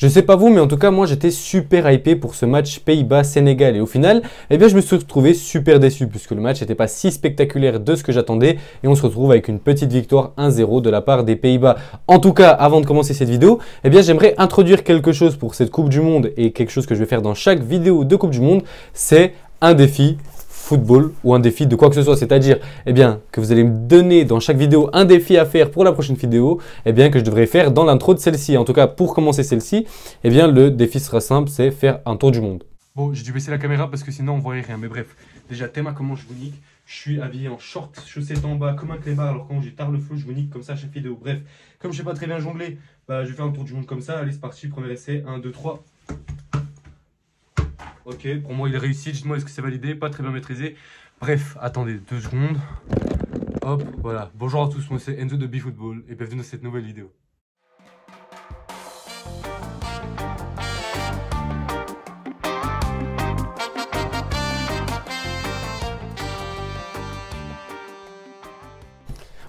Je sais pas vous, mais en tout cas, moi, j'étais super hypé pour ce match Pays-Bas-Sénégal. Et au final, eh bien, je me suis retrouvé super déçu puisque le match n'était pas si spectaculaire de ce que j'attendais. Et on se retrouve avec une petite victoire 1-0 de la part des Pays-Bas. En tout cas, avant de commencer cette vidéo, eh bien, j'aimerais introduire quelque chose pour cette Coupe du Monde et quelque chose que je vais faire dans chaque vidéo de Coupe du Monde. C'est un défi football ou un défi de quoi que ce soit, c'est-à-dire eh bien que vous allez me donner dans chaque vidéo un défi à faire pour la prochaine vidéo, eh bien que je devrais faire dans l'intro de celle-ci. En tout cas, pour commencer celle-ci, eh bien le défi sera simple, c'est faire un tour du monde. Bon, j'ai dû baisser la caméra parce que sinon on voyait rien, mais bref, déjà Théma, comment je vous nique, je suis habillé en short, chaussettes en bas comme un clébard, alors quand j'ai tard le flou, je vous nique comme ça à chaque vidéo. Bref, comme je sais pas très bien jongler, bah je vais faire un tour du monde comme ça. Allez, c'est parti, premier essai, 1, 2, 3. Ok, pour moi il est réussi, dites-moi est-ce que c'est validé, pas très bien maîtrisé. Bref, attendez 2 secondes. Hop, voilà. Bonjour à tous, moi c'est Enzo de BeFootball et bienvenue dans cette nouvelle vidéo.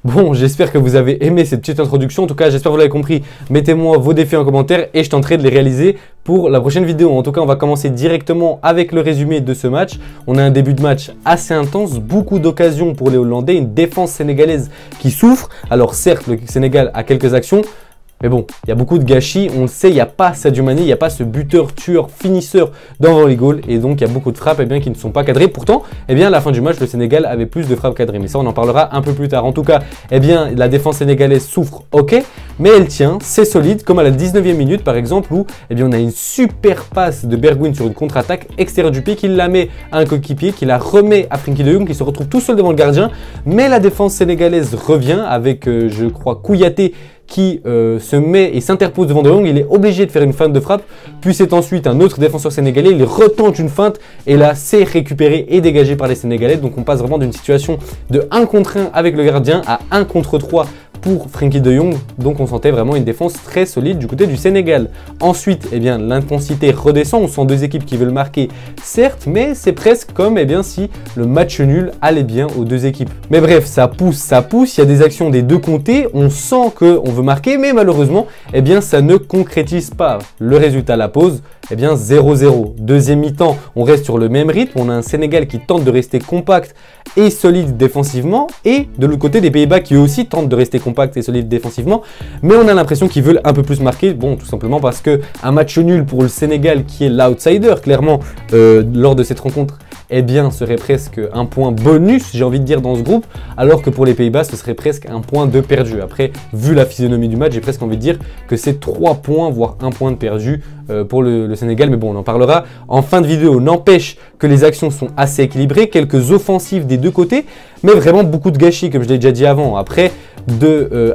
Bon, j'espère que vous avez aimé cette petite introduction. En tout cas, j'espère que vous l'avez compris. Mettez-moi vos défis en commentaire et je tenterai de les réaliser pour la prochaine vidéo. En tout cas, on va commencer directement avec le résumé de ce match. On a un début de match assez intense, beaucoup d'occasions pour les Hollandais, une défense sénégalaise qui souffre. Alors certes, le Sénégal a quelques actions, mais bon, il y a beaucoup de gâchis, on le sait, il n'y a pas Sadio Mané, il n'y a pas ce buteur, tueur, finisseur devant les goals et donc il y a beaucoup de frappes qui ne sont pas cadrées. Pourtant, à la fin du match, le Sénégal avait plus de frappes cadrées, mais ça on en parlera un peu plus tard. En tout cas, la défense sénégalaise souffre, ok, mais elle tient, c'est solide, comme à la 19e minute par exemple où on a une super passe de Bergwijn sur une contre-attaque extérieure du pied qui la met à un coéquipier, qui la remet à Frenkie de Jong qui se retrouve tout seul devant le gardien, mais la défense sénégalaise revient avec, je crois, Kouyaté qui se met et s'interpose devant De Jong, il est obligé de faire une feinte de frappe, puis c'est ensuite un autre défenseur sénégalais, il retente une feinte et là c'est récupéré et dégagé par les Sénégalais. Donc on passe vraiment d'une situation de 1 contre 1 avec le gardien à 1 contre 3 pour Frenkie de Jong, donc on sentait vraiment une défense très solide du côté du Sénégal. Ensuite, l'intensité redescend, on sent deux équipes qui veulent marquer, certes, mais c'est presque comme si le match nul allait bien aux deux équipes. Mais bref, ça pousse, il y a des actions des deux côtés, on sent qu'on veut marquer, mais malheureusement, ça ne concrétise pas. Le résultat à la pause, 0-0. Deuxième mi-temps, on reste sur le même rythme, on a un Sénégal qui tente de rester compact et solide défensivement, et de l'autre côté des Pays-Bas qui eux aussi tentent de rester compact et solide défensivement, mais on a l'impression qu'ils veulent un peu plus marquer, bon tout simplement parce que un match nul pour le Sénégal qui est l'outsider clairement lors de cette rencontre, serait presque un point bonus, j'ai envie de dire, dans ce groupe, alors que pour les Pays-Bas, ce serait presque un point de perdu. Après, vu la physionomie du match, j'ai presque envie de dire que c'est 3 points, voire 1 point de perdu pour le Sénégal, mais bon, on en parlera en fin de vidéo. N'empêche que les actions sont assez équilibrées, quelques offensives des deux côtés, mais vraiment beaucoup de gâchis, comme je l'ai déjà dit avant. Après,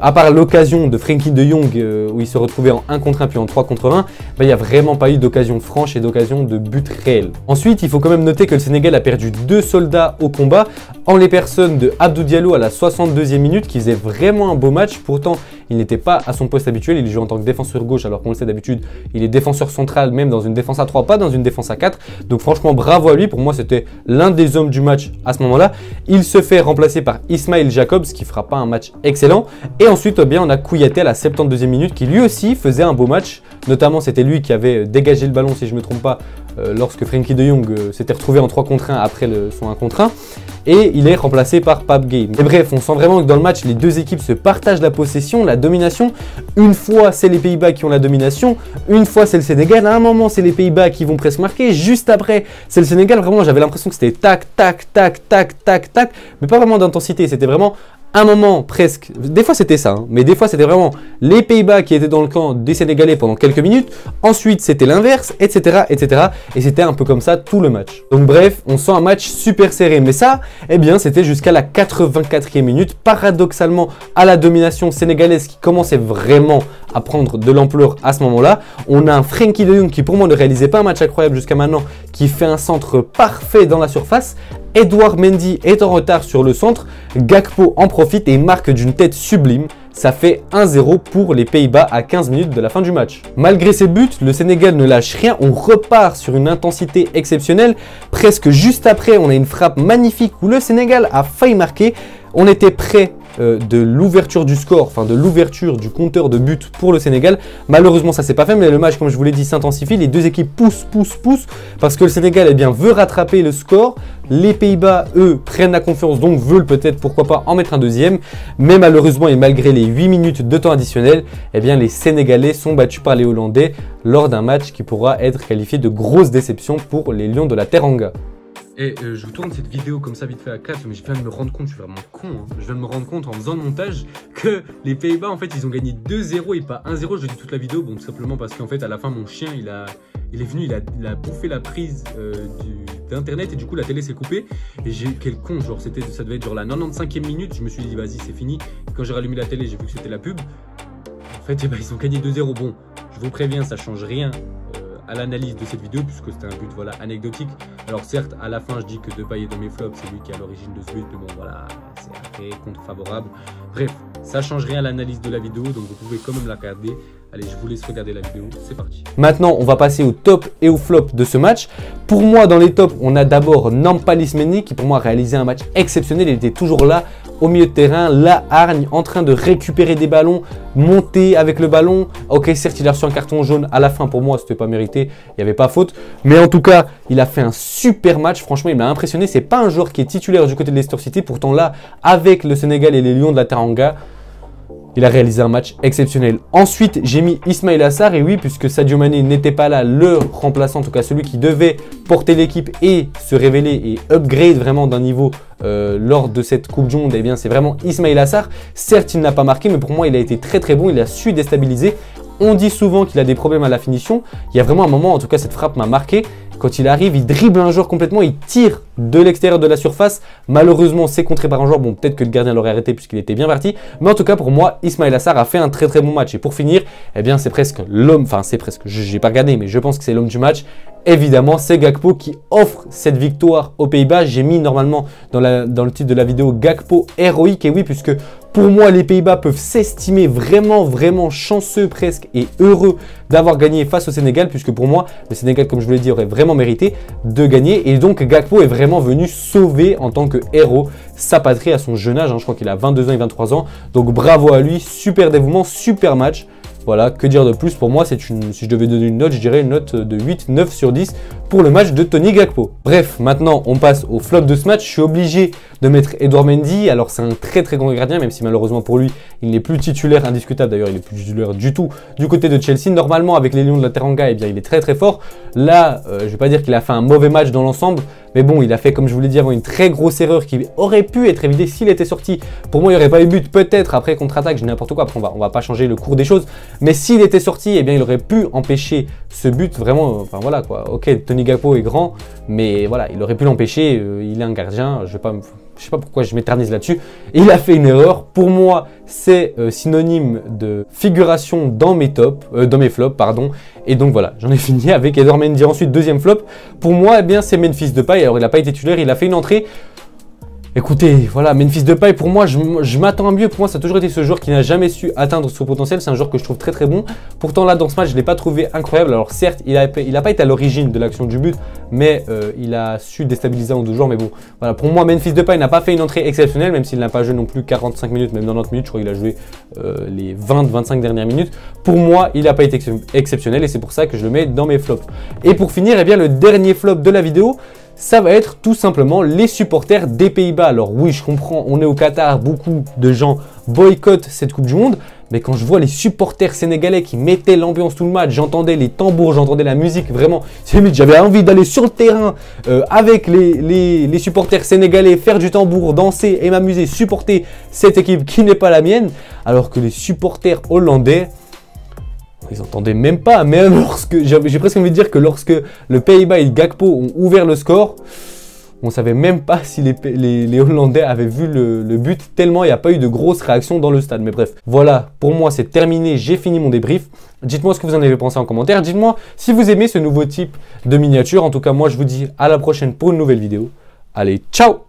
à part l'occasion de Frenkie de Jong, où il se retrouvait en 1 contre 1 puis en 3 contre 1, il n'y a vraiment pas eu d'occasion franche et d'occasion de but réel. Ensuite, il faut quand même noter que le Sénégal a perdu 2 soldats au combat, en les personnes de Abdou Diallo à la 62e minute, qui faisait vraiment un beau match. Pourtant, il n'était pas à son poste habituel, il joue en tant que défenseur gauche, alors qu'on le sait d'habitude, il est défenseur central, même dans une défense à 3, pas dans une défense à 4. Donc franchement, bravo à lui, pour moi c'était l'un des hommes du match à ce moment-là. Il se fait remplacer par Ismail Jacobs, qui fera pas un match excellent. Et ensuite, on a Kouyaté à la 72e minute, qui lui aussi faisait un beau match. Notamment, c'était lui qui avait dégagé le ballon, si je ne me trompe pas, lorsque Frenkie de Jong s'était retrouvé en 3 contre 1 après son 1 contre 1. Et il est remplacé par Pape Gueye. Et bref, on sent vraiment que dans le match, les deux équipes se partagent la possession, la domination. Une fois, c'est les Pays-Bas qui ont la domination. Une fois, c'est le Sénégal. À un moment, c'est les Pays-Bas qui vont presque marquer. Juste après, c'est le Sénégal. Vraiment, j'avais l'impression que c'était tac, tac, tac, tac, tac, tac. Mais pas vraiment d'intensité. C'était vraiment un moment presque, des fois c'était ça, mais des fois c'était vraiment les Pays-Bas qui étaient dans le camp des Sénégalais pendant quelques minutes, ensuite c'était l'inverse, etc., etc. Et c'était un peu comme ça tout le match. Donc bref, on sent un match super serré, mais ça, c'était jusqu'à la 84e minute, paradoxalement à la domination sénégalaise qui commençait vraiment à prendre de l'ampleur à ce moment-là. On a un Frenkie de Jong qui pour moi ne réalisait pas un match incroyable jusqu'à maintenant, qui fait un centre parfait dans la surface. Edouard Mendy est en retard sur le centre, Gakpo en profite et marque d'une tête sublime. Ça fait 1-0 pour les Pays-Bas à 15 minutes de la fin du match. Malgré ces buts, le Sénégal ne lâche rien, on repart sur une intensité exceptionnelle. Presque juste après, on a une frappe magnifique où le Sénégal a failli marquer. On était prêt de l'ouverture du score, enfin de l'ouverture du compteur de buts pour le Sénégal. Malheureusement, ça s'est pas fait, mais le match, comme je vous l'ai dit, s'intensifie. Les deux équipes poussent parce que le Sénégal, eh bien, veut rattraper le score. Les Pays-Bas, eux, prennent la confiance, donc veulent peut-être, pourquoi pas, en mettre un deuxième. Mais malheureusement, et malgré les 8 minutes de temps additionnel, eh bien, les Sénégalais sont battus par les Hollandais lors d'un match qui pourra être qualifié de grosse déception pour les Lions de la Teranga. Et je vous tourne cette vidéo comme ça vite fait à 4, mais je viens de me rendre compte, je suis vraiment con, hein. Je viens de me rendre compte en faisant le montage que les Pays-Bas, en fait, ils ont gagné 2-0 et pas 1-0. Je dis toute la vidéo, bon, tout simplement parce qu'en fait, à la fin, mon chien, il est venu, il a bouffé la prise d'internet et du coup, la télé s'est coupée. Et quel con, genre, ça devait être genre la 95e minute. Je me suis dit, vas-y, c'est fini. Et quand j'ai rallumé la télé, j'ai vu que c'était la pub. En fait, eh ben, ils ont gagné 2-0. Bon, je vous préviens, ça change rien à l'analyse de cette vidéo puisque c'était un but voilà, anecdotique. Alors certes, à la fin, je dis que Depay est dans mes flops, c'est lui qui est à l'origine de ce but, mais bon voilà, c'est après, contre favorable. Bref, ça change rien à l'analyse de la vidéo, donc vous pouvez quand même la regarder. Allez, je vous laisse regarder la vidéo, c'est parti. Maintenant, on va passer au top et au flop de ce match. Pour moi, dans les tops, on a d'abord Nampalys Mendy qui pour moi a réalisé un match exceptionnel. Il était toujours là au milieu de terrain, la hargne, en train de récupérer des ballons, monter avec le ballon. Ok, certes, il a reçu un carton jaune à la fin. Pour moi, c'était pas mérité, il n'y avait pas faute. Mais en tout cas, il a fait un super match. Franchement, il m'a impressionné. C'est pas un joueur qui est titulaire du côté de Leicester City. Pourtant là, avec le Sénégal et les Lions de la Teranga, il a réalisé un match exceptionnel. Ensuite, j'ai mis Ismaïla Sarr. Et oui, puisque Sadio Mané n'était pas là, le remplaçant, en tout cas celui qui devait porter l'équipe et se révéler et upgrade vraiment d'un niveau lors de cette Coupe du Monde, eh bien c'est vraiment Ismaïla Sarr. Certes, il n'a pas marqué, mais pour moi, il a été très bon. Il a su déstabiliser. On dit souvent qu'il a des problèmes à la finition. Il y a vraiment un moment, en tout cas, cette frappe m'a marqué. Quand il arrive, il dribble un joueur complètement, il tire de l'extérieur de la surface. Malheureusement, c'est contré par un joueur. Bon, peut-être que le gardien l'aurait arrêté puisqu'il était bien parti. Mais en tout cas, pour moi, Ismaïla Sarr a fait un très bon match. Et pour finir, eh bien, c'est presque l'homme, enfin, c'est presque, j'ai pas regardé, mais je pense que c'est l'homme du match. Évidemment, c'est Gakpo qui offre cette victoire aux Pays-Bas. J'ai mis normalement dans le titre de la vidéo Gakpo héroïque. Et oui, puisque pour moi, les Pays-Bas peuvent s'estimer vraiment chanceux presque et heureux d'avoir gagné face au Sénégal. Puisque pour moi, le Sénégal, comme je vous l'ai dit, aurait vraiment mérité de gagner. Et donc, Gakpo est vraiment venu sauver en tant que héros sa patrie à son jeune âge. Je crois qu'il a 22 ans et 23 ans. Donc, bravo à lui. Super dévouement, super match. Voilà, que dire de plus? Pour moi, si je devais donner une note, je dirais une note de 8, 9 sur 10 pour le match de Tony Gakpo. Bref, maintenant, on passe au flop de ce match. Je suis obligé de mettre Edouard Mendy. Alors, c'est un très grand gardien, même si malheureusement pour lui, il n'est plus titulaire indiscutable. D'ailleurs, il n'est plus titulaire du tout du côté de Chelsea. Normalement, avec les Lions de la Teranga, eh bien, il est très fort. Là, je ne vais pas dire qu'il a fait un mauvais match dans l'ensemble, mais bon, il a fait, comme je vous l'ai dit avant, une très grosse erreur qui aurait pu être évitée s'il était sorti. Pour moi, il n'y aurait pas eu but, peut-être après contre-attaque, je dis n'importe quoi. Après, on va pas changer le cours des choses. Mais s'il était sorti, eh bien, il aurait pu empêcher ce but. Vraiment, enfin voilà quoi. Ok, Tony Gakpo est grand, mais voilà, il aurait pu l'empêcher. Il est un gardien. Je sais pas pourquoi je m'éternise là-dessus. Il a fait une erreur. Pour moi, c'est synonyme de figuration dans mes tops, dans mes flops, pardon. Et donc voilà, j'en ai fini avec Edouard Mendy. Ensuite, deuxième flop. Pour moi, eh bien, c'est Memphis Depay. Alors, il n'a pas été titulaire. Il a fait une entrée. Écoutez, voilà, Memphis Depay, pour moi, je m'attends à mieux. Pour moi, ça a toujours été ce joueur qui n'a jamais su atteindre son potentiel. C'est un joueur que je trouve très bon. Pourtant, là, dans ce match, je ne l'ai pas trouvé incroyable. Alors, certes, il n'a pas été à l'origine de l'action du but, mais il a su déstabiliser un ou deux joueurs. Mais bon, voilà, pour moi, Memphis Depay n'a pas fait une entrée exceptionnelle, même s'il n'a pas joué non plus 45 minutes, même 90 minutes. Je crois qu'il a joué les 20-25 dernières minutes. Pour moi, il n'a pas été exceptionnel et c'est pour ça que je le mets dans mes flops. Et pour finir, eh bien, le dernier flop de la vidéo, ça va être tout simplement les supporters des Pays-Bas. Alors oui, je comprends, on est au Qatar, beaucoup de gens boycottent cette Coupe du Monde. Mais quand je vois les supporters sénégalais qui mettaient l'ambiance tout le match, j'entendais les tambours, j'entendais la musique, vraiment, j'avais envie d'aller sur le terrain avec les supporters sénégalais, faire du tambour, danser et m'amuser, supporter cette équipe qui n'est pas la mienne. Alors que les supporters hollandais, ils n'entendaient même pas, même lorsque, j'ai presque envie de dire que lorsque le Pays-Bas et Gakpo ont ouvert le score, on ne savait même pas si les Hollandais avaient vu le but, tellement il n'y a pas eu de grosses réactions dans le stade. Mais bref, voilà, pour moi c'est terminé, j'ai fini mon débrief. Dites-moi ce que vous en avez pensé en commentaire, dites-moi si vous aimez ce nouveau type de miniature. En tout cas, moi je vous dis à la prochaine pour une nouvelle vidéo. Allez, ciao!